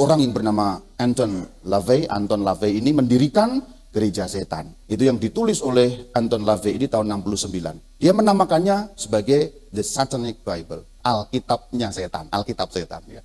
seseorang yang bernama Anton LaVey ini mendirikan gereja setan. Itu yang ditulis oleh Anton LaVey ini tahun 69. Dia menamakannya sebagai The Satanic Bible, Alkitabnya setan, Alkitab setan. Ya.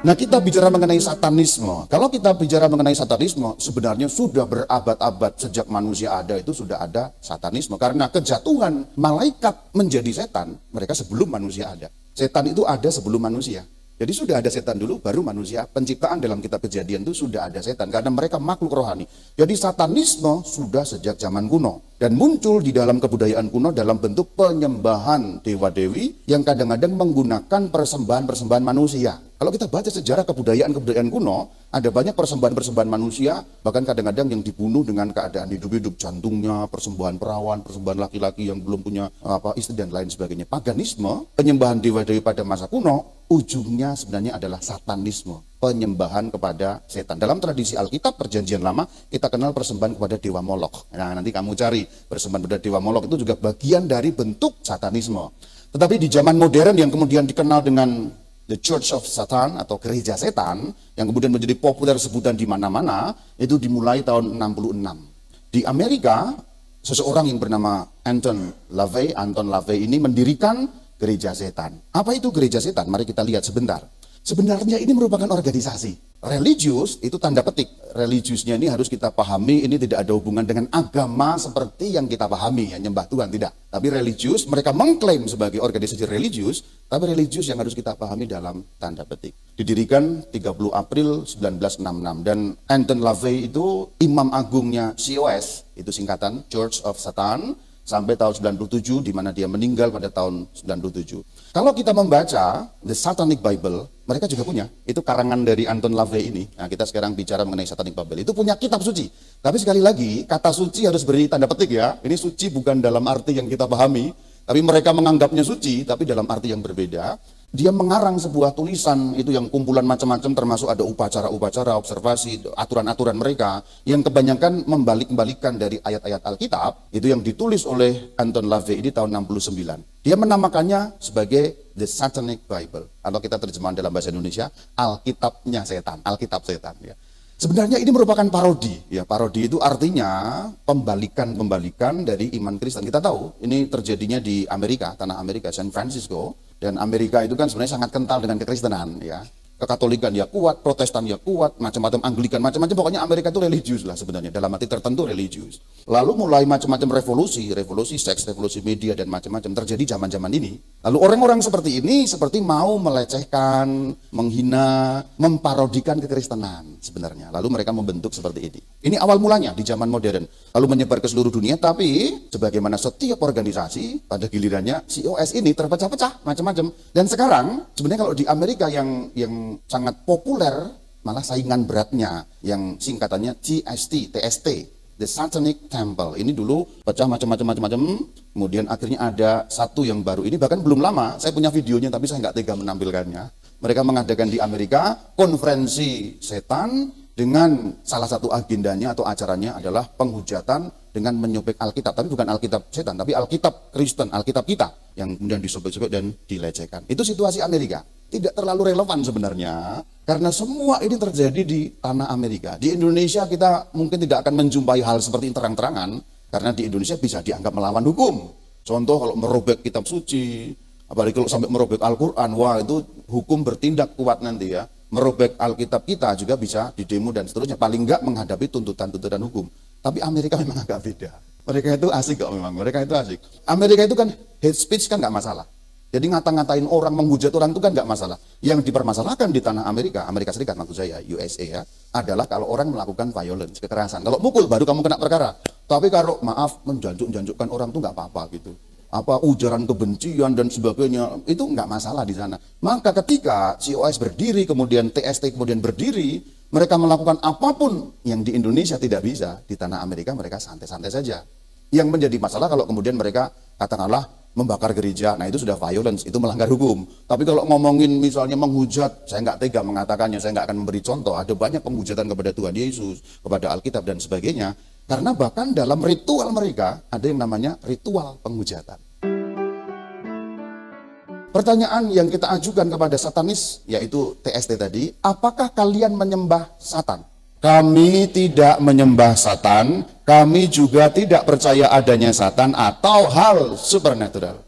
Nah, kita bicara mengenai satanisme. Kalau kita bicara mengenai satanisme, sebenarnya sudah berabad-abad sejak manusia ada itu sudah ada satanisme. Karena kejatuhan malaikat menjadi setan, mereka sebelum manusia ada. Setan itu ada sebelum manusia. Jadi sudah ada setan dulu, baru manusia. Penciptaan dalam kitab Kejadian itu sudah ada setan, karena mereka makhluk rohani. Jadi satanisme sudah sejak zaman kuno. Dan muncul di dalam kebudayaan kuno dalam bentuk penyembahan dewa-dewi yang kadang-kadang menggunakan persembahan-persembahan manusia. Kalau kita baca sejarah kebudayaan kuno, ada banyak persembahan-persembahan manusia, bahkan kadang-kadang yang dibunuh dengan keadaan hidup-hidup, jantungnya, persembahan perawan, persembahan laki-laki yang belum punya istri dan lain sebagainya. Paganisme, penyembahan dewa-dewi pada masa kuno, ujungnya sebenarnya adalah satanisme, penyembahan kepada setan. Dalam tradisi Alkitab Perjanjian Lama, kita kenal persembahan kepada dewa Molok. Nah, nanti kamu cari persembahan kepada dewa Molok itu juga bagian dari bentuk satanisme. Tetapi di zaman modern yang kemudian dikenal dengan The Church of Satan atau gereja setan, yang kemudian menjadi populer sebutan di mana-mana, itu dimulai tahun 66. Di Amerika, seseorang yang bernama Anton LaVey ini mendirikan gereja setan. Apa itu gereja setan? Mari kita lihat sebentar. Sebenarnya ini merupakan organisasi. Religius itu tanda petik. Religiusnya ini harus kita pahami, ini tidak ada hubungan dengan agama seperti yang kita pahami, ya, nyembah Tuhan, tidak. Tapi religius, mereka mengklaim sebagai organisasi religius, tapi religius yang harus kita pahami dalam tanda petik. Didirikan 30 April 1966, dan Anton LaVey itu imam agungnya COS, itu singkatan Church of Satan, sampai tahun 97, di mana dia meninggal pada tahun 97. Kalau kita membaca The Satanic Bible, mereka juga punya, itu karangan dari Anton LaVey ini. Nah, kita sekarang bicara mengenai Satanic Bible, itu punya kitab suci. Tapi sekali lagi, kata suci harus beri tanda petik ya. Ini suci bukan dalam arti yang kita pahami, tapi mereka menganggapnya suci, tapi dalam arti yang berbeda. Dia mengarang sebuah tulisan itu yang kumpulan macam-macam, termasuk ada upacara-upacara, observasi, aturan-aturan mereka yang kebanyakan membalik-balikkan dari ayat-ayat Alkitab, itu yang ditulis oleh Anton LaVey ini tahun 69. Dia menamakannya sebagai The Satanic Bible. Kalau kita terjemahan dalam bahasa Indonesia, Alkitabnya setan, Alkitab setan. Ya. Sebenarnya ini merupakan parodi. Ya, parodi itu artinya pembalikan dari iman Kristen. Kita tahu ini terjadinya di Amerika, tanah Amerika, San Francisco. Dan Amerika itu kan sebenarnya sangat kental dengan kekristenan, ya. Kekatolikan ya kuat, Protestan ya kuat, macam-macam Anglikan, macam-macam. Pokoknya Amerika itu religius lah sebenarnya, dalam arti tertentu religius. Lalu mulai macam-macam revolusi seks, revolusi media dan macam-macam terjadi zaman-zaman ini. Lalu orang-orang seperti ini seperti mau melecehkan, menghina, memparodikan kekristenan sebenarnya. Lalu mereka membentuk seperti ini. Ini awal mulanya di zaman modern. Lalu menyebar ke seluruh dunia, tapi sebagaimana setiap organisasi pada gilirannya COS ini terpecah-pecah macam-macam. Dan sekarang sebenarnya kalau di Amerika yang sangat populer, malah saingan beratnya yang singkatannya TST, The Satanic Temple. Ini dulu pecah macam-macam, kemudian akhirnya ada satu yang baru ini, bahkan belum lama, saya punya videonya tapi saya nggak tega menampilkannya. Mereka mengadakan di Amerika konferensi setan dengan salah satu agendanya atau acaranya adalah penghujatan dengan menyobek Alkitab, tapi bukan Alkitab setan, tapi Alkitab Kristen, Alkitab kita yang kemudian disobek-sobek dan dilecehkan. Itu situasi Amerika. Tidak terlalu relevan sebenarnya, karena semua ini terjadi di tanah Amerika. Di Indonesia kita mungkin tidak akan menjumpai hal seperti terang-terangan, karena di Indonesia bisa dianggap melawan hukum. Contoh kalau merobek kitab suci, apalagi kalau sampai merobek Al-Quran, wah itu hukum bertindak kuat nanti ya. Merobek Alkitab kita juga bisa didemo dan seterusnya, paling enggak menghadapi tuntutan-tuntutan hukum. Tapi Amerika memang agak beda. Mereka itu asik kok memang, mereka itu asik. Amerika itu kan hate speech kan nggak masalah. Jadi ngata-ngatain orang, menghujat orang itu kan nggak masalah. Yang dipermasalahkan di tanah Amerika, Amerika Serikat maksud saya, USA ya, adalah kalau orang melakukan violence, kekerasan. Kalau mukul baru kamu kena perkara. Tapi kalau maaf menjanjuk-janjukkan orang itu nggak apa-apa gitu. Apa ujaran kebencian dan sebagainya, itu nggak masalah di sana. Maka ketika COS berdiri, kemudian TST kemudian berdiri, mereka melakukan apapun yang di Indonesia tidak bisa, di tanah Amerika mereka santai-santai saja. Yang menjadi masalah kalau kemudian mereka katakanlah membakar gereja, nah itu sudah violence, itu melanggar hukum. Tapi kalau ngomongin misalnya menghujat, saya nggak tega mengatakannya, saya nggak akan memberi contoh. Ada banyak penghujatan kepada Tuhan Yesus, kepada Alkitab dan sebagainya. Karena bahkan dalam ritual mereka ada yang namanya ritual penghujatan. Pertanyaan yang kita ajukan kepada satanis, yaitu TST tadi, apakah kalian menyembah Satan? Kami tidak menyembah Satan, kami juga tidak percaya adanya Satan atau hal supernatural.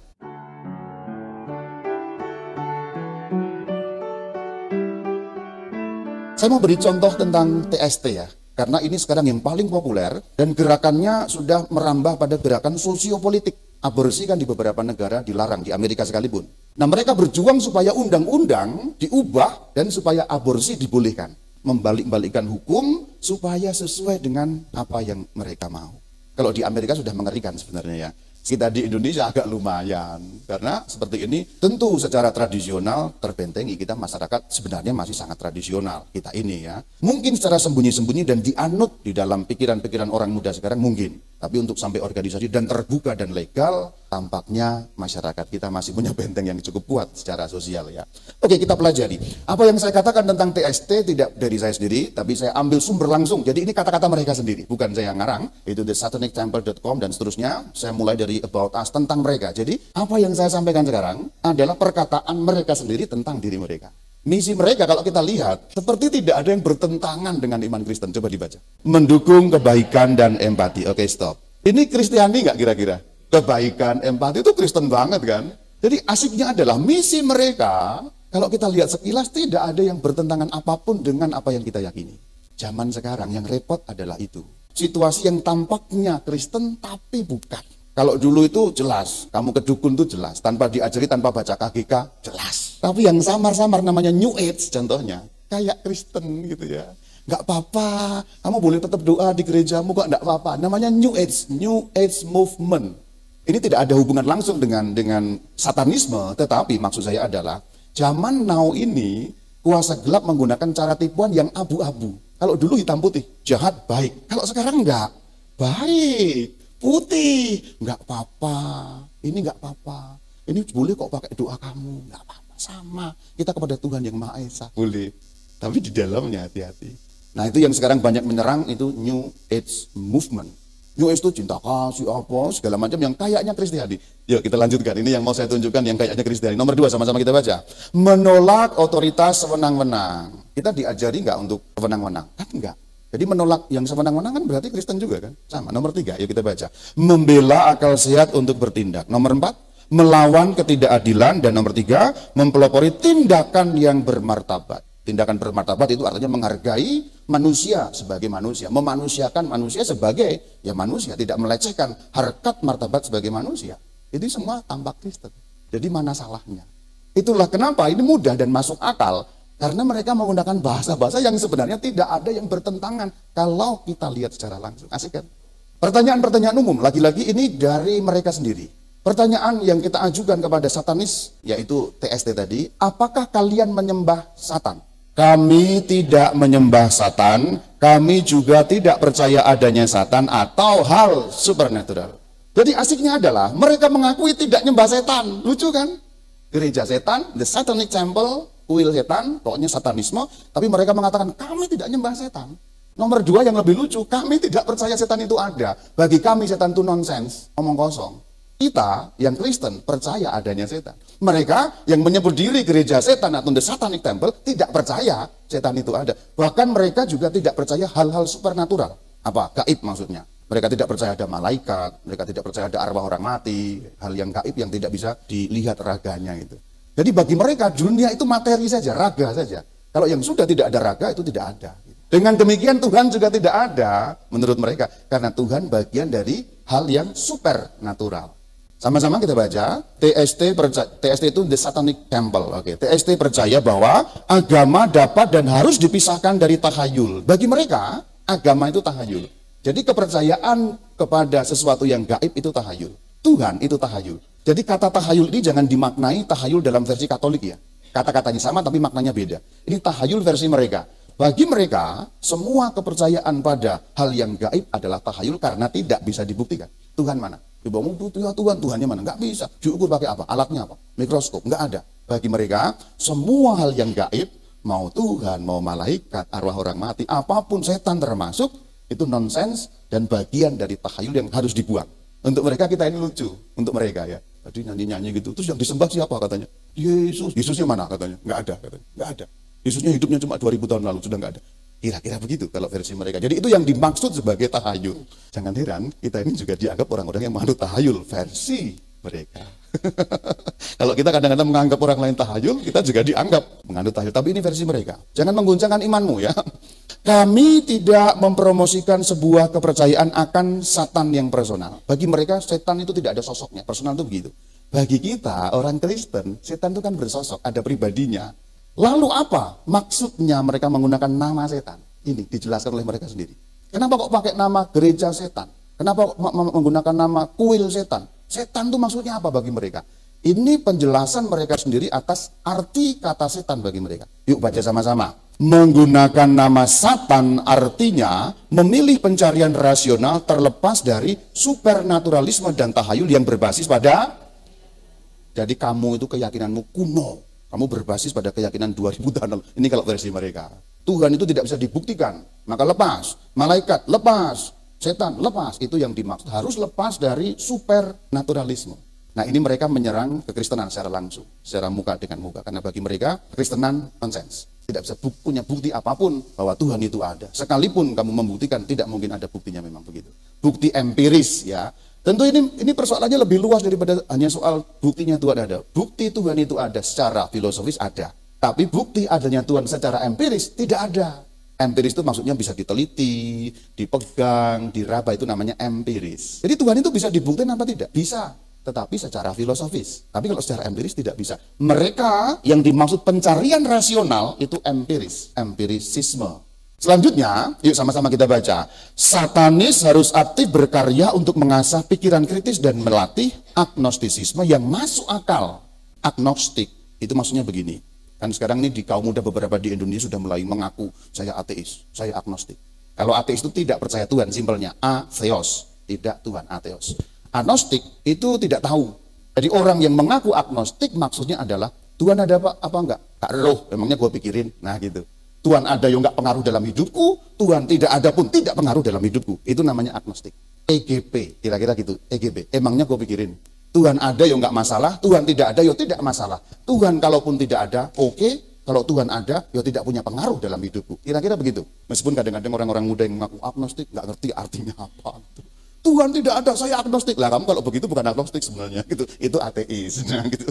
Saya mau beri contoh tentang TST ya, karena ini sekarang yang paling populer dan gerakannya sudah merambah pada gerakan sosiopolitik. Aborsi kan di beberapa negara dilarang, di Amerika sekalipun. Nah, mereka berjuang supaya undang-undang diubah dan supaya aborsi dibolehkan. Membalik-balikkan hukum supaya sesuai dengan apa yang mereka mau. Kalau di Amerika sudah mengerikan sebenarnya ya. Kita di Indonesia agak lumayan. Karena seperti ini tentu secara tradisional terbentengi, kita masyarakat sebenarnya masih sangat tradisional kita ini ya. Mungkin secara sembunyi-sembunyi dan dianut di dalam pikiran-pikiran orang muda sekarang mungkin. Tapi untuk sampai organisasi dan terbuka dan legal, tampaknya masyarakat kita masih punya benteng yang cukup kuat secara sosial ya. Oke, kita pelajari. Apa yang saya katakan tentang TST tidak dari saya sendiri, tapi saya ambil sumber langsung. Jadi ini kata-kata mereka sendiri, bukan saya yang ngarang. Itu thesatanictemple.com dan seterusnya. Saya mulai dari about us tentang mereka. Jadi apa yang saya sampaikan sekarang adalah perkataan mereka sendiri tentang diri mereka. Misi mereka kalau kita lihat seperti tidak ada yang bertentangan dengan iman Kristen. Coba dibaca. Mendukung kebaikan dan empati. Oke, stop. Ini Kristiani nggak kira-kira? Kebaikan, empati itu Kristen banget kan? Jadi asiknya adalah misi mereka, kalau kita lihat sekilas tidak ada yang bertentangan apapun dengan apa yang kita yakini. Zaman sekarang yang repot adalah itu. Situasi yang tampaknya Kristen tapi bukan. Kalau dulu itu jelas, kamu ke dukun itu jelas, tanpa diajari, tanpa baca KGK, jelas. Tapi yang samar-samar namanya New Age contohnya, kayak Kristen gitu ya. Nggak apa-apa, kamu boleh tetap doa di gerejamu kok nggak apa-apa. Namanya New Age Movement. Ini tidak ada hubungan langsung dengan satanisme, tetapi maksud saya adalah, zaman now ini, kuasa gelap menggunakan cara tipuan yang abu-abu. Kalau dulu hitam putih, jahat, baik. Kalau sekarang enggak, baik. Putih, nggak apa-apa, ini nggak apa-apa, ini boleh kok pakai doa kamu, nggak apa-apa, sama, kita kepada Tuhan yang Maha Esa, boleh, tapi di dalamnya hati-hati. Nah itu yang sekarang banyak menyerang, itu New Age Movement. New Age itu cinta kasih, apa, segala macam yang kayaknya Kristiani. Yuk kita lanjutkan, ini yang mau saya tunjukkan yang kayaknya Kristiani. Nomor 2 sama-sama kita baca. Menolak otoritas sewenang-wenang. Kita diajari nggak untuk sewenang-wenang? Kan enggak. Jadi menolak yang sewenang-wenang kan berarti Kristen juga kan? Sama. Nomor 3, yuk kita baca. Membela akal sehat untuk bertindak. Nomor 4, melawan ketidakadilan. Dan nomor 3, mempelopori tindakan yang bermartabat. Tindakan bermartabat itu artinya menghargai manusia sebagai manusia. Memanusiakan manusia sebagai ya manusia. Tidak melecehkan harkat martabat sebagai manusia. Itu semua tampak Kristen. Jadi mana salahnya? Itulah kenapa ini mudah dan masuk akal. Karena mereka menggunakan bahasa-bahasa yang sebenarnya tidak ada yang bertentangan kalau kita lihat secara langsung. Asik kan? Pertanyaan-pertanyaan umum, lagi-lagi ini dari mereka sendiri. Pertanyaan yang kita ajukan kepada satanis, yaitu TST tadi, apakah kalian menyembah Satan? Kami tidak menyembah Satan, kami juga tidak percaya adanya Satan atau hal supernatural. Jadi asiknya adalah mereka mengakui tidak menyembah setan. Lucu kan? Gereja setan, the Satanic Temple, kuil setan, pokoknya satanisme, tapi mereka mengatakan kami tidak nyembah setan. Nomor 2 yang lebih lucu, kami tidak percaya setan itu ada. Bagi kami setan itu nonsens, omong kosong. Kita yang Kristen percaya adanya setan. Mereka yang menyebut diri gereja setan atau the Satanic Temple tidak percaya setan itu ada. Bahkan mereka juga tidak percaya hal-hal supernatural. Apa? Gaib maksudnya. Mereka tidak percaya ada malaikat, mereka tidak percaya ada arwah orang mati, hal yang gaib yang tidak bisa dilihat raganya itu. Jadi bagi mereka dunia itu materi saja, raga saja. Kalau yang sudah tidak ada raga itu tidak ada. Dengan demikian Tuhan juga tidak ada menurut mereka. Karena Tuhan bagian dari hal yang supernatural. Sama-sama kita baca, TST itu the Satanic Temple. Oke, TST percaya bahwa agama dapat dan harus dipisahkan dari tahayul. Bagi mereka, agama itu tahayul. Jadi kepercayaan kepada sesuatu yang gaib itu tahayul. Tuhan itu tahayul. Jadi kata tahayul ini jangan dimaknai tahayul dalam versi Katolik ya. Kata-katanya sama tapi maknanya beda. Ini tahayul versi mereka. Bagi mereka, semua kepercayaan pada hal yang gaib adalah tahayul karena tidak bisa dibuktikan. Tuhan mana? Dibawa Tuhannya mana? Nggak bisa. Diukur pakai apa? Alatnya apa? Mikroskop. Nggak ada. Bagi mereka, semua hal yang gaib, mau Tuhan, mau malaikat, arwah orang mati, apapun setan termasuk, itu nonsens dan bagian dari tahayul yang harus dibuang. Untuk mereka kita ini lucu. Untuk mereka ya. Tadi nyanyi-nyanyi gitu. Terus yang disembah siapa katanya? Yesus. Yesusnya mana katanya? Nggak ada katanya. Nggak ada. Yesusnya hidupnya cuma 2000 tahun lalu, sudah nggak ada. Kira-kira begitu kalau versi mereka. Jadi itu yang dimaksud sebagai tahayul. Jangan heran, kita ini juga dianggap orang-orang yang menganut tahayul versi mereka. Kalau kita kadang-kadang menganggap orang lain tahayul, kita juga dianggap menganut tahayul. Tapi ini versi mereka. Jangan mengguncangkan imanmu ya. Kami tidak mempromosikan sebuah kepercayaan akan Satan yang personal. Bagi mereka setan itu tidak ada sosoknya. Personal itu begitu. Bagi kita orang Kristen, setan itu kan bersosok, ada pribadinya. Lalu apa maksudnya mereka menggunakan nama setan? Ini dijelaskan oleh mereka sendiri. Kenapa kok pakai nama gereja setan? Kenapa kok menggunakan nama kuil setan? Setan itu maksudnya apa bagi mereka? Ini penjelasan mereka sendiri atas arti kata setan bagi mereka. Yuk baca sama-sama. Menggunakan nama Satan artinya memilih pencarian rasional terlepas dari supernaturalisme dan tahayul yang berbasis pada. Jadi kamu itu keyakinanmu kuno. Kamu berbasis pada keyakinan 2000 tahun lalu. Ini kalau versi mereka. Tuhan itu tidak bisa dibuktikan. Maka lepas. Malaikat lepas. Setan lepas. Itu yang dimaksud. Harus lepas dari supernaturalisme. Nah ini mereka menyerang kekristenan secara langsung. Secara muka dengan muka. Karena bagi mereka kristenan nonsens. Tidak bisa punya bukti apapun bahwa Tuhan itu ada. Sekalipun kamu membuktikan, tidak mungkin ada buktinya, memang begitu. Bukti empiris ya. Tentu ini persoalannya lebih luas daripada hanya soal buktinya Tuhan ada. Bukti Tuhan itu ada secara filosofis ada. Tapi bukti adanya Tuhan secara empiris tidak ada. Empiris itu maksudnya bisa diteliti, dipegang, diraba, itu namanya empiris. Jadi Tuhan itu bisa dibuktikan apa tidak? Bisa. Tetapi secara filosofis. Tapi kalau secara empiris tidak bisa. Mereka yang dimaksud pencarian rasional itu empiris. Empirisisme. Selanjutnya, yuk sama-sama kita baca. Satanis harus aktif berkarya untuk mengasah pikiran kritis dan melatih agnostisisme yang masuk akal. Agnostik, itu maksudnya begini. Kan sekarang ini di kaum muda beberapa di Indonesia sudah mulai mengaku, saya ateis, saya agnostik. Kalau ateis itu tidak percaya Tuhan, simpelnya. Atheos, tidak Tuhan, atheos. Agnostik itu tidak tahu. Jadi orang yang mengaku agnostik maksudnya adalah, Tuhan ada apa enggak? Gak roh, emangnya gue pikirin. Nah gitu. Tuhan ada yang nggak pengaruh dalam hidupku, Tuhan tidak ada pun tidak pengaruh dalam hidupku. Itu namanya agnostik. EGP, kira-kira gitu. EGP, emangnya gue pikirin. Tuhan ada yang nggak masalah, Tuhan tidak ada ya tidak masalah. Tuhan kalaupun tidak ada, oke. Kalau Tuhan ada, ya tidak punya pengaruh dalam hidupku. Kira-kira begitu. Meskipun kadang-kadang orang-orang muda yang mengaku agnostik, nggak ngerti artinya apa. Tuhan tidak ada, saya agnostik. Lah kamu kalau begitu bukan agnostik sebenarnya. Gitu. Itu ateis. Nah, gitu.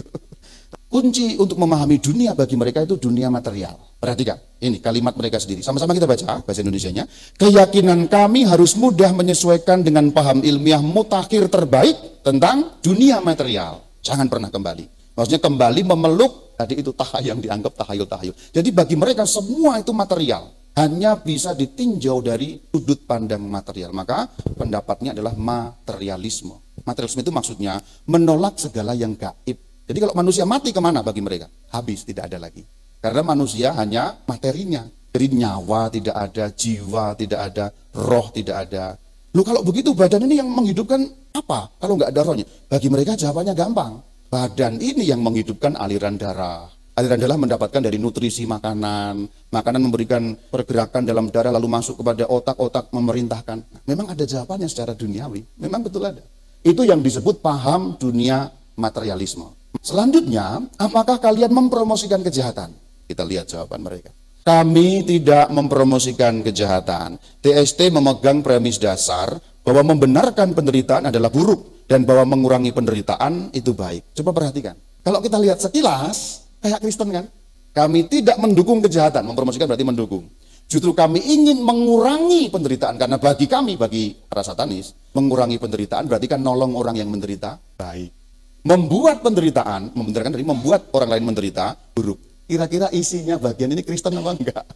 Kunci untuk memahami dunia bagi mereka itu dunia material. Perhatikan, ini kalimat mereka sendiri. Sama-sama kita baca bahasa Indonesianya. Keyakinan kami harus mudah menyesuaikan dengan paham ilmiah mutakhir terbaik tentang dunia material. Jangan pernah kembali. Maksudnya kembali memeluk, tadi itu yang dianggap tahayul-tahayul. Jadi bagi mereka semua itu material. Hanya bisa ditinjau dari sudut pandang material. Maka pendapatnya adalah materialisme. Materialisme itu maksudnya menolak segala yang gaib. Jadi kalau manusia mati kemana bagi mereka? Habis, tidak ada lagi. Karena manusia hanya materinya. Jadi nyawa tidak ada, jiwa tidak ada, roh tidak ada. Loh kalau begitu badan ini yang menghidupkan apa? Kalau nggak ada rohnya. Bagi mereka jawabannya gampang. Badan ini yang menghidupkan aliran darah. Aliran darah mendapatkan dari nutrisi makanan. Makanan memberikan pergerakan dalam darah lalu masuk kepada otak-otak memerintahkan. Memang ada jawabannya secara duniawi. Memang betul ada. Itu yang disebut paham dunia materialisme. Selanjutnya, apakah kalian mempromosikan kejahatan? Kita lihat jawaban mereka. Kami tidak mempromosikan kejahatan. TST memegang premis dasar bahwa membenarkan penderitaan adalah buruk dan bahwa mengurangi penderitaan itu baik. Coba perhatikan. Kalau kita lihat sekilas, kayak Kristen kan? Kami tidak mendukung kejahatan. Mempromosikan berarti mendukung. Justru kami ingin mengurangi penderitaan. Karena bagi kami, bagi para satanis, mengurangi penderitaan berarti kan nolong orang yang menderita baik. Membuat penderitaan, membuat orang lain menderita, buruk. Kira-kira isinya bagian ini Kristen apa enggak?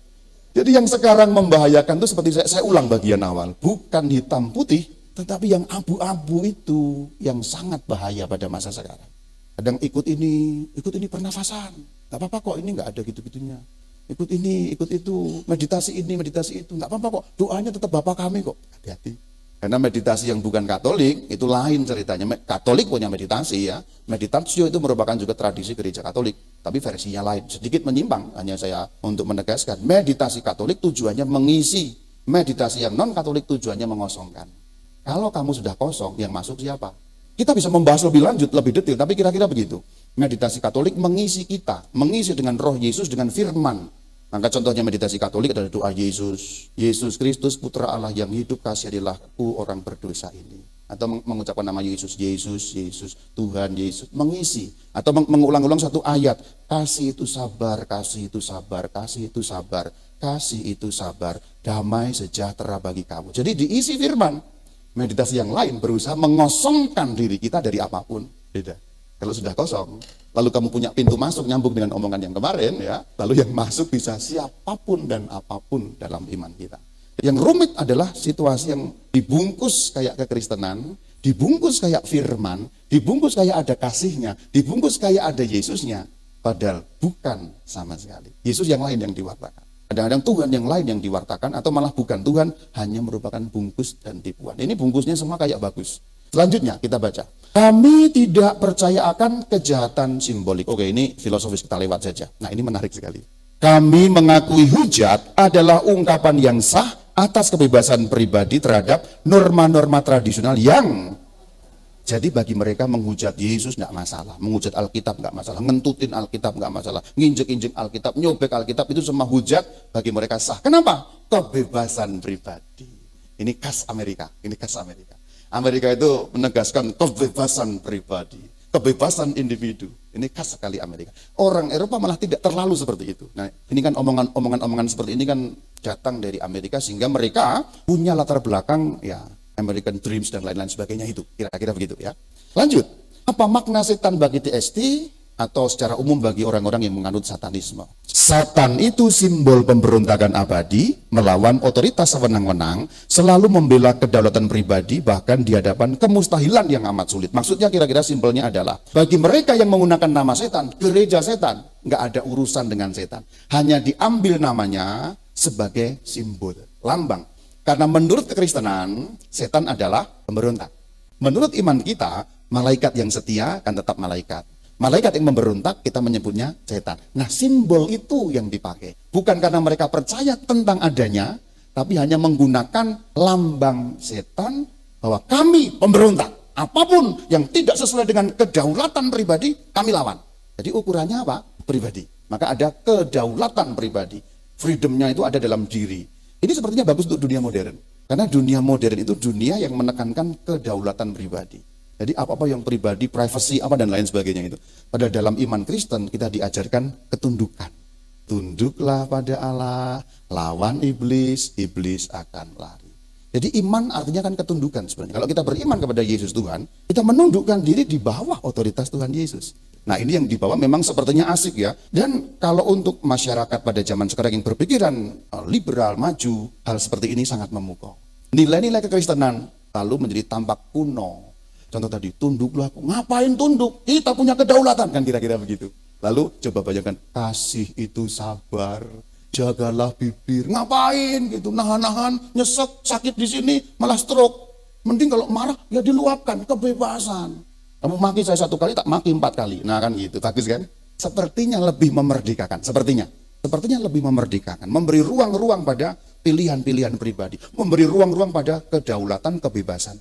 Jadi yang sekarang membahayakan itu seperti saya ulang bagian awal. Bukan hitam putih, tetapi yang abu-abu itu yang sangat bahaya pada masa sekarang. Kadang ikut ini pernafasan. Gak apa-apa kok, ini gak ada gitu-gitunya. Ikut ini, ikut itu, meditasi ini, meditasi itu. Gak apa-apa kok, doanya tetap Bapa kami kok. Hati-hati. Karena meditasi yang bukan Katolik itu lain ceritanya. Katolik punya meditasi ya. Meditatio itu merupakan juga tradisi gereja Katolik, tapi versinya lain, sedikit menyimpang. Hanya saya untuk menegaskan, meditasi Katolik tujuannya mengisi, meditasi yang non Katolik tujuannya mengosongkan. Kalau kamu sudah kosong, yang masuk siapa? Kita bisa membahas lebih lanjut, lebih detail, tapi kira-kira begitu. Meditasi Katolik mengisi kita, mengisi dengan roh Yesus, dengan firman. Maka contohnya meditasi Katolik adalah doa Yesus. Yesus Kristus, Putra Allah yang hidup, kasihanilah aku orang berdosa ini. Atau mengucapkan nama Yesus, Yesus, Yesus, Tuhan, Yesus. Mengisi. Atau mengulang-ulang satu ayat. Kasih itu sabar, kasih itu sabar, kasih itu sabar, kasih itu sabar. Damai sejahtera bagi kamu. Jadi diisi firman. Meditasi yang lain berusaha mengosongkan diri kita dari apapun. Beda. Kalau sudah kosong, lalu kamu punya pintu masuk nyambung dengan omongan yang kemarin, ya. Lalu yang masuk bisa siapapun dan apapun dalam iman kita. Yang rumit adalah situasi yang dibungkus kayak kekristenan, dibungkus kayak firman, dibungkus kayak ada kasihnya, dibungkus kayak ada Yesusnya. Padahal bukan sama sekali. Yesus yang lain yang diwartakan. Kadang-kadang Tuhan yang lain yang diwartakan, atau malah bukan Tuhan, hanya merupakan bungkus dan tipuan. Ini bungkusnya semua kayak bagus. Selanjutnya kita baca. Kami tidak percaya akan kejahatan simbolik. Oke, ini filosofis, kita lewat saja. Nah, ini menarik sekali. Kami mengakui hujat adalah ungkapan yang sah atas kebebasan pribadi terhadap norma-norma tradisional yang... Jadi bagi mereka menghujat Yesus tidak masalah, menghujat Alkitab tidak masalah, ngentutin Alkitab tidak masalah, nginjek-injek Alkitab, nyobek Alkitab, itu semua hujat bagi mereka sah. Kenapa? Kebebasan pribadi. Ini khas Amerika, ini khas Amerika. Amerika itu menegaskan kebebasan pribadi, kebebasan individu. Ini khas sekali Amerika. Orang Eropa malah tidak terlalu seperti itu. Nah, ini kan omongan seperti ini kan datang dari Amerika, sehingga mereka punya latar belakang ya American Dreams dan lain-lain sebagainya itu. Kira-kira begitu ya. Lanjut. Apa makna setan bagi TST atau secara umum bagi orang-orang yang menganut satanisme? Satan itu simbol pemberontakan abadi, melawan otoritas sewenang-wenang, selalu membela kedaulatan pribadi, bahkan di hadapan kemustahilan yang amat sulit. Maksudnya kira-kira simpelnya adalah, bagi mereka yang menggunakan nama setan, gereja setan, nggak ada urusan dengan setan. Hanya diambil namanya sebagai simbol, lambang. Karena menurut kekristenan, setan adalah pemberontak. Menurut iman kita, malaikat yang setia kan tetap malaikat. Malaikat yang memberontak, kita menyebutnya setan. Nah, simbol itu yang dipakai. Bukan karena mereka percaya tentang adanya, tapi hanya menggunakan lambang setan, bahwa kami pemberontak. Apapun yang tidak sesuai dengan kedaulatan pribadi, kami lawan. Jadi ukurannya apa? Pribadi. Maka ada kedaulatan pribadi. Freedomnya itu ada dalam diri. Ini sepertinya bagus untuk dunia modern. Karena dunia modern itu dunia yang menekankan kedaulatan pribadi. Jadi apa-apa yang pribadi, privacy, apa dan lain sebagainya itu. Pada dalam iman Kristen kita diajarkan ketundukan. Tunduklah pada Allah, lawan iblis, iblis akan lari. Jadi iman artinya kan ketundukan sebenarnya. Kalau kita beriman kepada Yesus Tuhan, kita menundukkan diri di bawah otoritas Tuhan Yesus. Nah, ini yang dibawa memang sepertinya asik ya. Dan kalau untuk masyarakat pada zaman sekarang yang berpikiran liberal, maju, hal seperti ini sangat memukau. Nilai-nilai kekristenan lalu menjadi tampak kuno. Contoh tadi, tunduklah. Ngapain tunduk? Kita punya kedaulatan, kan kira-kira begitu. Lalu coba bayangkan, kasih itu sabar, jagalah bibir. Ngapain gitu? Nahan-nahan, nyesek, sakit di sini, malah stroke. Mending kalau marah, ya diluapkan, kebebasan. Kamu maki saya 1 kali, tak maki 4 kali. Nah kan gitu, bagus kan? Sepertinya lebih memerdekakan, sepertinya lebih memerdekakan. Memberi ruang-ruang pada pilihan-pilihan pribadi. Memberi ruang-ruang pada kedaulatan, kebebasan.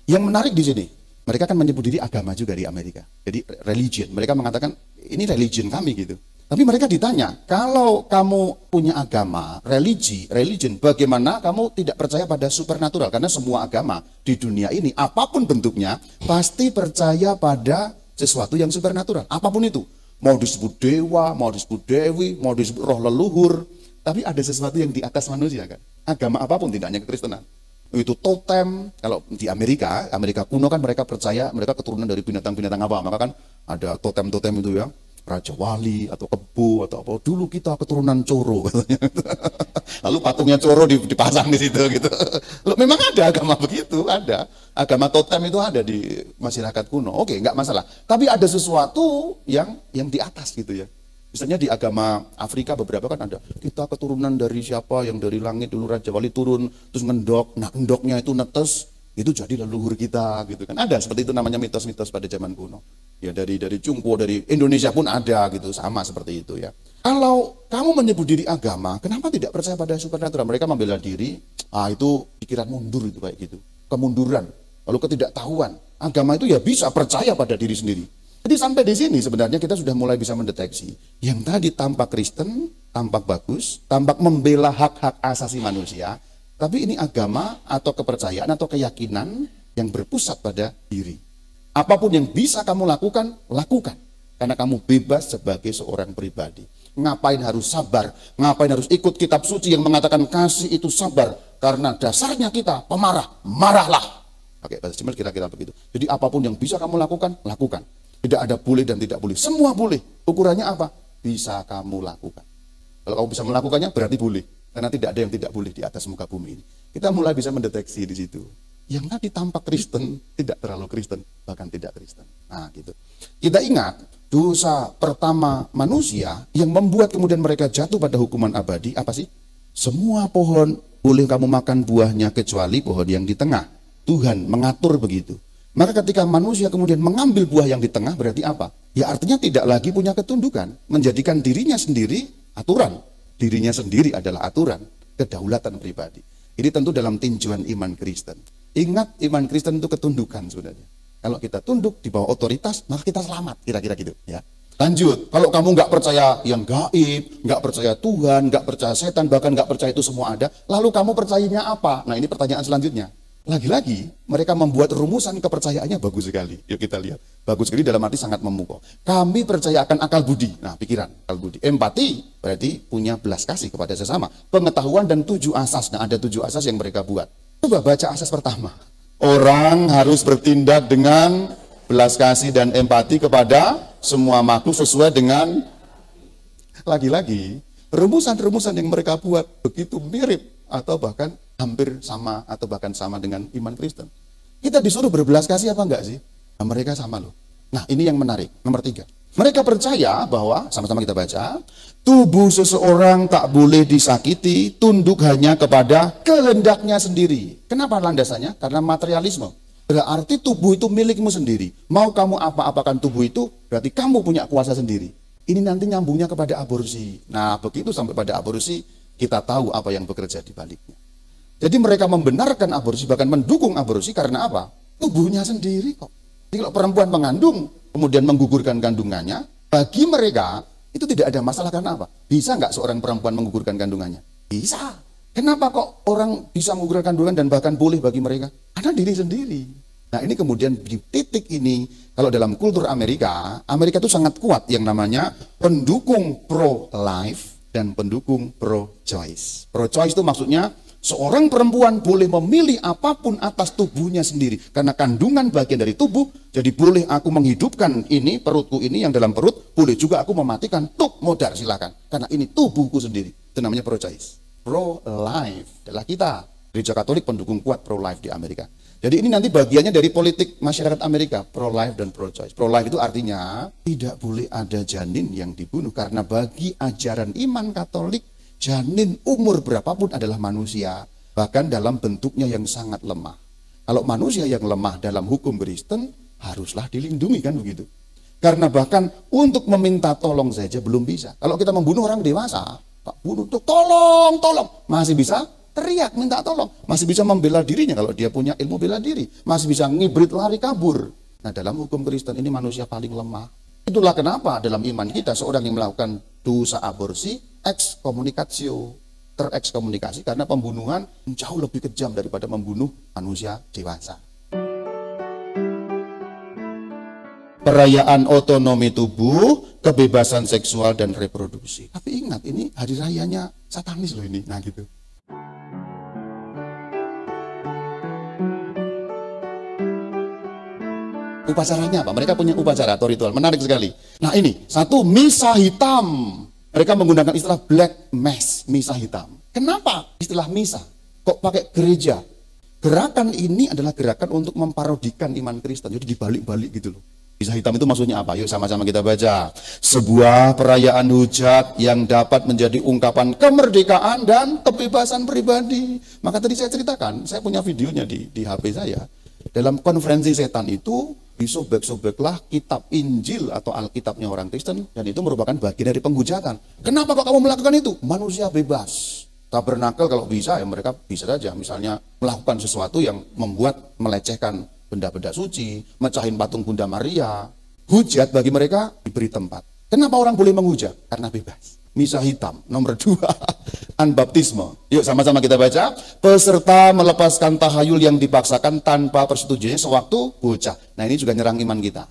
Yang menarik di sini, mereka kan menyebut diri agama juga di Amerika. Jadi religion, mereka mengatakan, ini religion kami gitu. Tapi mereka ditanya, kalau kamu punya agama, religion, bagaimana kamu tidak percaya pada supernatural? Karena semua agama di dunia ini, apapun bentuknya, pasti percaya pada sesuatu yang supernatural. Apapun itu. Mau disebut dewa, mau disebut dewi, mau disebut roh leluhur. Tapi ada sesuatu yang di atas manusia kan. Agama apapun, tidak hanya kekristenan. Itu totem. Kalau di Amerika kuno kan mereka percaya, mereka keturunan dari binatang-binatang apa. Maka kan ada totem-totem itu ya. Raja Wali atau Kebo atau apa. Dulu kita keturunan Coro katanya. Lalu patungnya Coro dipasang di situ gitu. Loh, memang ada agama begitu, ada. Agama totem itu ada di masyarakat kuno. Oke, nggak masalah. Tapi ada sesuatu yang di atas gitu ya. Misalnya di agama Afrika beberapa kan ada. Kita keturunan dari siapa yang dari langit dulu Raja Wali turun terus ngendok. Nah, ngendoknya itu netes. Itu jadi leluhur kita gitu kan. Ada seperti itu namanya mitos-mitos pada zaman kuno. Ya dari Jungko, dari Indonesia pun ada gitu, sama seperti itu ya. Kalau kamu menyebut diri agama, kenapa tidak percaya pada supernatural? Mereka membela diri, itu pikiran mundur itu kayak gitu. Kemunduran, lalu ketidaktahuan. Agama itu ya bisa percaya pada diri sendiri. Jadi sampai di sini sebenarnya kita sudah mulai bisa mendeteksi. Yang tadi tampak Kristen, tampak bagus, tampak membela hak-hak asasi manusia. Tapi ini agama atau kepercayaan atau keyakinan yang berpusat pada diri. Apapun yang bisa kamu lakukan, lakukan. Karena kamu bebas sebagai seorang pribadi. Ngapain harus sabar? Ngapain harus ikut kitab suci yang mengatakan kasih itu sabar? Karena dasarnya kita pemarah, marahlah. Pakai bahasa Jawa kira-kira begitu. Jadi apapun yang bisa kamu lakukan, lakukan. Tidak ada boleh dan tidak boleh. Semua boleh. Ukurannya apa? Bisa kamu lakukan. Kalau kamu bisa melakukannya berarti boleh. Karena tidak ada yang tidak boleh di atas muka bumi ini. Kita mulai bisa mendeteksi di situ. Yang tadi tampak Kristen, tidak terlalu Kristen, bahkan tidak Kristen. Nah gitu. Kita ingat, dosa pertama manusia yang membuat kemudian mereka jatuh pada hukuman abadi, apa sih? Semua pohon boleh kamu makan buahnya kecuali pohon yang di tengah. Tuhan mengatur begitu. Maka ketika manusia kemudian mengambil buah yang di tengah berarti apa? Ya artinya tidak lagi punya ketundukan. Menjadikan dirinya sendiri aturan. Dirinya sendiri adalah aturan. Kedaulatan pribadi. Ini tentu dalam tinjauan iman Kristen. Ingat, iman Kristen itu ketundukan sebenarnya. Kalau kita tunduk di bawah otoritas, maka kita selamat. Kira-kira gitu. Ya. Lanjut, kalau kamu nggak percaya yang gaib, nggak percaya Tuhan, nggak percaya setan, bahkan nggak percaya itu semua ada, lalu kamu percayanya apa? Nah ini pertanyaan selanjutnya. Lagi-lagi mereka membuat rumusan kepercayaannya bagus sekali. Yuk kita lihat. Bagus sekali dalam arti sangat memukau. Kami percaya akan akal budi. Nah pikiran, akal budi. Empati berarti punya belas kasih kepada sesama. Pengetahuan dan 7 asas. Nah ada 7 asas yang mereka buat. Coba baca asas pertama. Orang harus bertindak dengan belas kasih dan empati kepada semua makhluk sesuai dengan. Lagi-lagi rumusan-rumusan yang mereka buat begitu mirip atau bahkan hampir sama atau bahkan sama dengan iman Kristen. Kita disuruh berbelas kasih apa enggak sih? Nah, mereka sama loh. Nah ini yang menarik. Nomor 3. Mereka percaya bahwa, sama-sama kita baca, tubuh seseorang tak boleh disakiti, tunduk hanya kepada kehendaknya sendiri. Kenapa landasannya? Karena materialisme. Berarti tubuh itu milikmu sendiri. Mau kamu apa-apakan tubuh itu, berarti kamu punya kuasa sendiri. Ini nanti nyambungnya kepada aborsi. Nah begitu sampai pada aborsi, kita tahu apa yang bekerja di baliknya. Jadi mereka membenarkan aborsi, bahkan mendukung aborsi karena apa? Tubuhnya sendiri kok. Jadi kalau perempuan mengandung, kemudian menggugurkan kandungannya, bagi mereka itu tidak ada masalah karena apa? Bisa nggak seorang perempuan menggugurkan kandungannya? Bisa. Kenapa kok orang bisa menggugurkan kandungan dan bahkan boleh bagi mereka? Karena diri sendiri. Nah ini kemudian di titik ini, kalau dalam kultur Amerika, Amerika itu sangat kuat yang namanya pendukung pro-life dan pendukung pro-choice. Pro-choice itu maksudnya seorang perempuan boleh memilih apapun atas tubuhnya sendiri. Karena kandungan bagian dari tubuh, jadi boleh aku menghidupkan ini, perutku ini yang dalam perut, boleh juga aku mematikan, tuk modar silakan. Karena ini tubuhku sendiri. Itu namanya pro-choice. Pro-life adalah kita. Gereja Katolik pendukung kuat pro-life di Amerika. Jadi ini nanti bagiannya dari politik masyarakat Amerika, pro-life dan pro-choice. Pro-life itu artinya tidak boleh ada janin yang dibunuh. Karena bagi ajaran iman Katolik, janin umur berapapun adalah manusia, bahkan dalam bentuknya yang sangat lemah. Kalau manusia yang lemah dalam hukum Kristen, haruslah dilindungi kan begitu. Karena bahkan untuk meminta tolong saja belum bisa. Kalau kita membunuh orang dewasa, Pak bunuh tuh tolong, masih bisa teriak minta tolong, masih bisa membela dirinya kalau dia punya ilmu bela diri, masih bisa ngibrit lari kabur. Nah dalam hukum Kristen ini manusia paling lemah. Itulah kenapa dalam iman kita seorang yang melakukan dosa aborsi ekskomunikasio, terekskomunikasi karena pembunuhan jauh lebih kejam daripada membunuh manusia dewasa. Perayaan otonomi tubuh, kebebasan seksual dan reproduksi. Tapi ingat ini hari rayanya satanis loh ini. Nah gitu. Upacaranya apa? Mereka punya upacara atau ritual. Menarik sekali. Nah ini, satu misa hitam. Mereka menggunakan istilah black mass, misa hitam. Kenapa istilah misa? Kok pakai gereja? Gerakan ini adalah gerakan untuk memparodikan iman Kristen. Jadi dibalik-balik gitu loh. Misa hitam itu maksudnya apa? Yuk sama-sama kita baca. Sebuah perayaan hujat yang dapat menjadi ungkapan kemerdekaan dan kebebasan pribadi. Maka tadi saya ceritakan, saya punya videonya di HP saya. Dalam konferensi setan itu, disobek-sobeklah kitab Injil atau Alkitabnya orang Kristen, dan itu merupakan bagian dari penghujatan. Kenapa kok kamu melakukan itu? Manusia bebas. Tabernakel kalau bisa ya mereka bisa saja misalnya melakukan sesuatu yang membuat melecehkan benda-benda suci, mecahin patung Bunda Maria. Hujat bagi mereka diberi tempat. Kenapa orang boleh menghujat? Karena bebas. Misa hitam, nomor 2, anbaptisme. Yuk sama-sama kita baca. Peserta melepaskan tahayul yang dipaksakan tanpa persetujuannya sewaktu bocah. Nah ini juga nyerang iman kita.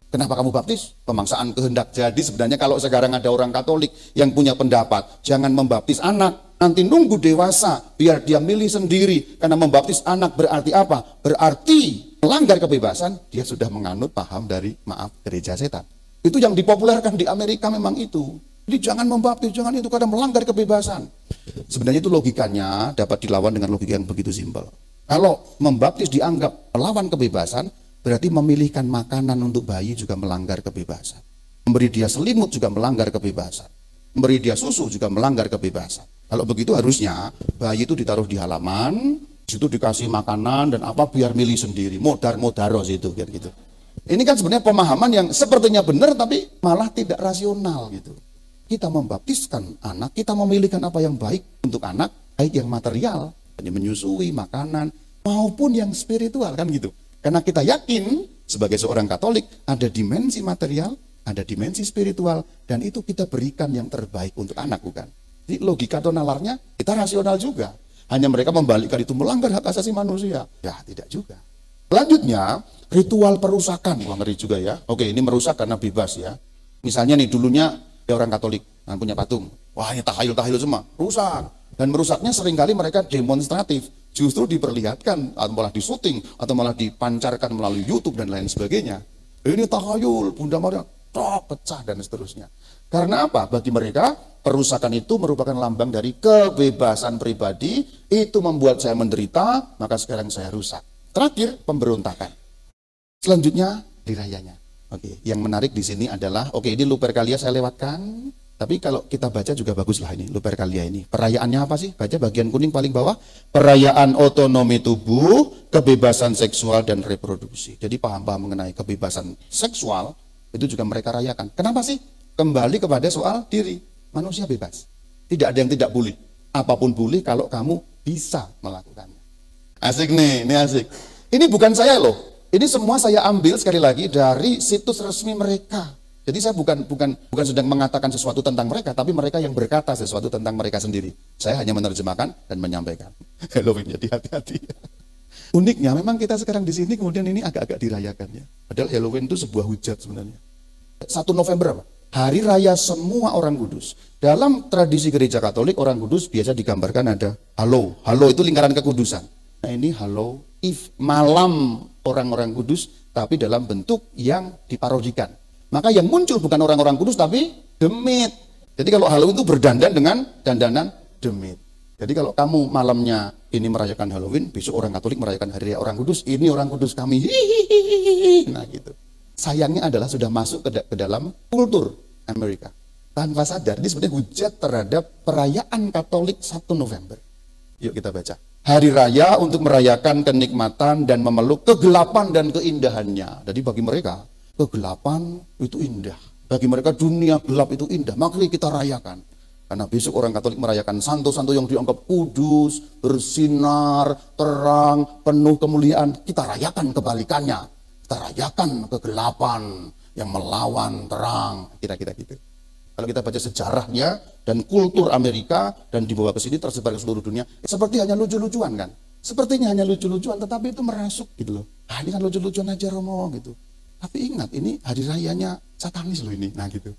Kenapa kamu baptis? Pemaksaan kehendak. Jadi sebenarnya kalau sekarang ada orang Katolik yang punya pendapat, jangan membaptis anak, nanti nunggu dewasa, biar dia milih sendiri. Karena membaptis anak berarti apa? Berarti melanggar kebebasan, dia sudah menganut paham dari, maaf, gereja setan. Itu yang dipopulerkan di Amerika memang itu. Jadi jangan membaptis, jangan itu karena melanggar kebebasan. Sebenarnya itu logikanya dapat dilawan dengan logika yang begitu simpel. Kalau membaptis dianggap melawan kebebasan, berarti memilihkan makanan untuk bayi juga melanggar kebebasan. Memberi dia selimut juga melanggar kebebasan. Memberi dia susu juga melanggar kebebasan. Kalau begitu harusnya bayi itu ditaruh di halaman, situ dikasih makanan dan apa biar milih sendiri. Modaros itu biar gitu. Ini kan sebenarnya pemahaman yang sepertinya benar tapi malah tidak rasional gitu. Kita membaptiskan anak, kita memilihkan apa yang baik untuk anak, baik yang material, yang menyusui, makanan, maupun yang spiritual kan gitu. Karena kita yakin sebagai seorang Katolik ada dimensi material, ada dimensi spiritual, dan itu kita berikan yang terbaik untuk anak, bukan? Jadi logika atau nalarnya kita rasional juga. Hanya mereka membalikkan itu melanggar hak asasi manusia. Ya tidak juga. Selanjutnya ritual perusakan. Wah ngeri juga ya. Oke ini merusak karena bebas ya. Misalnya nih dulunya ya orang Katolik yang punya patung. Wah ini tahayul-tahayul semua. Rusak. Dan merusaknya seringkali mereka demonstratif. Justru diperlihatkan atau malah disuting atau malah dipancarkan melalui YouTube dan lain sebagainya. Ini tahayul, Bunda Maria, pecah dan seterusnya. Karena apa? Bagi mereka perusakan itu merupakan lambang dari kebebasan pribadi. Itu membuat saya menderita, maka sekarang saya rusak. Terakhir pemberontakan. Selanjutnya dirayanya. Oke, yang menarik di sini adalah ini Lupercalia saya lewatkan. Tapi kalau kita baca juga baguslah ini Lupercalia ini. Perayaannya apa sih? Baca bagian kuning paling bawah. Perayaan otonomi tubuh, kebebasan seksual dan reproduksi. Jadi paham-paham mengenai kebebasan seksual itu juga mereka rayakan. Kenapa sih? Kembali kepada soal diri. Manusia bebas. Tidak ada yang tidak boleh. Apapun boleh kalau kamu bisa melakukannya. Asik nih, ini asik. Ini bukan saya loh. Ini semua saya ambil sekali lagi dari situs resmi mereka. Jadi saya bukan sedang mengatakan sesuatu tentang mereka, tapi mereka yang berkata sesuatu tentang mereka sendiri. Saya hanya menerjemahkan dan menyampaikan. Halloween, jadi hati-hati. Uniknya memang kita sekarang di sini kemudian ini agak-agak dirayakan ya. Padahal Halloween itu sebuah hujat sebenarnya. 1 November apa? Hari raya semua orang kudus. Dalam tradisi gereja Katolik orang kudus biasa digambarkan ada halo. Halo itu lingkaran kekudusan. Nah ini halo if malam orang-orang kudus tapi dalam bentuk yang diparodikan. Maka yang muncul bukan orang-orang kudus tapi demit. Jadi kalau Halloween itu berdandan dengan dandanan demit. Jadi kalau kamu malamnya ini merayakan Halloween, besok orang Katolik merayakan hari raya orang kudus, ini orang kudus kami. Hihihi. Nah gitu. Sayangnya adalah sudah masuk ke dalam kultur Amerika. Tanpa sadar, ini sebenarnya hujat terhadap perayaan Katolik 1 November. Yuk kita baca. Hari raya untuk merayakan kenikmatan dan memeluk kegelapan dan keindahannya. Jadi bagi mereka, kegelapan itu indah. Bagi mereka dunia gelap itu indah. Makanya kita rayakan. Karena besok orang Katolik merayakan santo-santo yang dianggap kudus, bersinar, terang, penuh kemuliaan. Kita rayakan kebalikannya. Kita rayakan kegelapan yang melawan terang. Kira-kira gitu. Kalau kita baca sejarahnya dan kultur Amerika dan dibawa ke sini tersebar ke seluruh dunia. Seperti hanya lucu-lucuan kan. Sepertinya hanya lucu-lucuan tetapi itu merasuk gitu loh. Ini kan lucu-lucuan aja Romo gitu. Tapi ingat ini hari rayanya satanis loh ini. Nah gitu.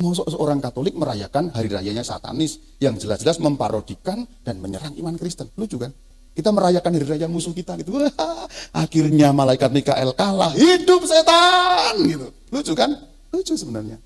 Mau seorang Katolik merayakan hari rayanya satanis yang jelas-jelas memparodikan dan menyerang iman Kristen. Lucu kan? Kita merayakan hari raya musuh kita gitu. Wah, akhirnya malaikat Mikael kalah. Hidup setan gitu. Lucu kan? Lucu sebenarnya.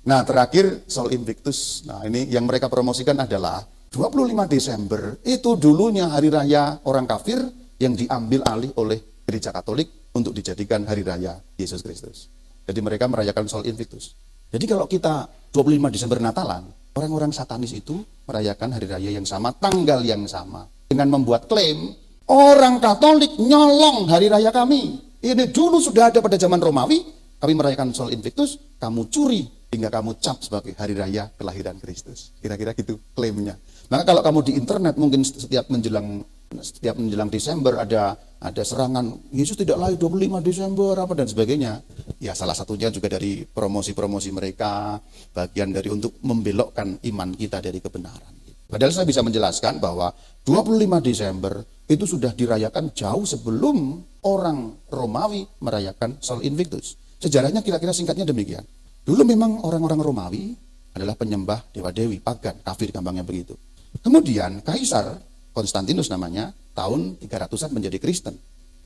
Nah, terakhir Sol Invictus. Nah, ini yang mereka promosikan adalah 25 Desember. Itu dulunya hari raya orang kafir yang diambil alih oleh gereja Katolik untuk dijadikan hari raya Yesus Kristus. Jadi mereka merayakan Sol Invictus. Jadi kalau kita 25 Desember Natalan, orang-orang satanis itu merayakan hari raya yang sama, tanggal yang sama. Dengan membuat klaim, orang Katolik nyolong hari raya kami. Ini dulu sudah ada pada zaman Romawi, kami merayakan Sol Invictus, kamu curi, hingga kamu cap sebagai hari raya kelahiran Kristus. Kira-kira gitu klaimnya. Maka kalau kamu di internet mungkin setiap menjelang Setiap menjelang Desember ada serangan, Yesus tidak lahir 25 Desember apa dan sebagainya. Ya salah satunya juga dari promosi-promosi mereka, bagian dari untuk membelokkan iman kita dari kebenaran. Padahal saya bisa menjelaskan bahwa 25 Desember itu sudah dirayakan jauh sebelum orang Romawi merayakan Sol Invictus. Sejarahnya kira-kira singkatnya demikian. Dulu memang orang-orang Romawi adalah penyembah dewa-dewi, pagan, kafir gampangnya begitu. Kemudian Kaisar Konstantinus namanya, tahun 300-an menjadi Kristen.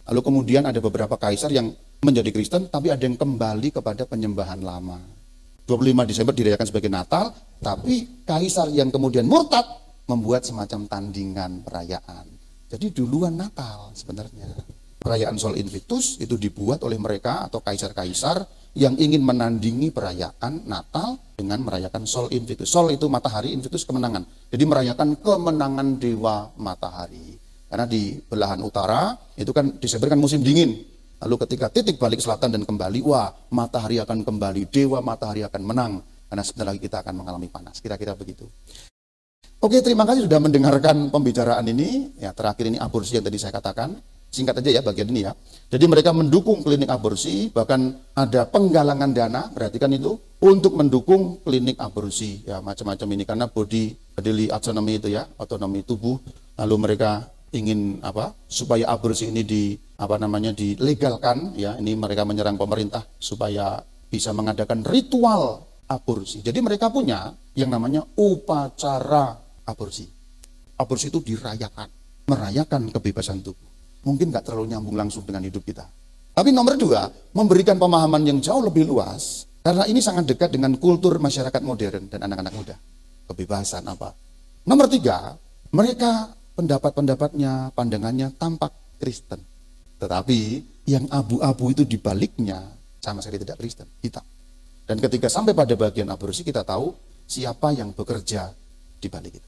Lalu kemudian ada beberapa kaisar yang menjadi Kristen, tapi ada yang kembali kepada penyembahan lama. 25 Desember dirayakan sebagai Natal, tapi kaisar yang kemudian murtad membuat semacam tandingan perayaan. Jadi duluan Natal sebenarnya. Perayaan Sol Invictus itu dibuat oleh mereka atau kaisar-kaisar yang ingin menandingi perayaan Natal dengan merayakan Sol Invictus. Sol itu matahari, Invictus kemenangan. Jadi merayakan kemenangan dewa matahari. Karena di belahan utara itu kan Desember kan musim dingin. Lalu ketika titik balik selatan dan kembali, wah matahari akan kembali, dewa matahari akan menang. Karena sebentar lagi kita akan mengalami panas. Kira-kira begitu. Oke, terima kasih sudah mendengarkan pembicaraan ini. Ya, terakhir ini aborsi yang tadi saya katakan. Singkat aja ya bagian ini ya. Jadi mereka mendukung klinik aborsi, bahkan ada penggalangan dana, perhatikan itu, untuk mendukung klinik aborsi. Ya macam-macam ini karena bodily autonomy itu ya, otonomi tubuh. Lalu mereka ingin supaya aborsi ini dilegalkan ya. Ini mereka menyerang pemerintah supaya bisa mengadakan ritual aborsi. Jadi mereka punya yang namanya upacara aborsi. Aborsi itu dirayakan, merayakan kebebasan tubuh. Mungkin nggak terlalu nyambung langsung dengan hidup kita. Tapi nomor dua, memberikan pemahaman yang jauh lebih luas, karena ini sangat dekat dengan kultur masyarakat modern dan anak-anak muda. Kebebasan apa. Nomor tiga, mereka pendapat-pendapatnya, pandangannya tampak Kristen. Tetapi yang abu-abu itu dibaliknya sama sekali tidak Kristen, hitam. Dan ketika sampai pada bagian aborsi kita tahu siapa yang bekerja di balik itu.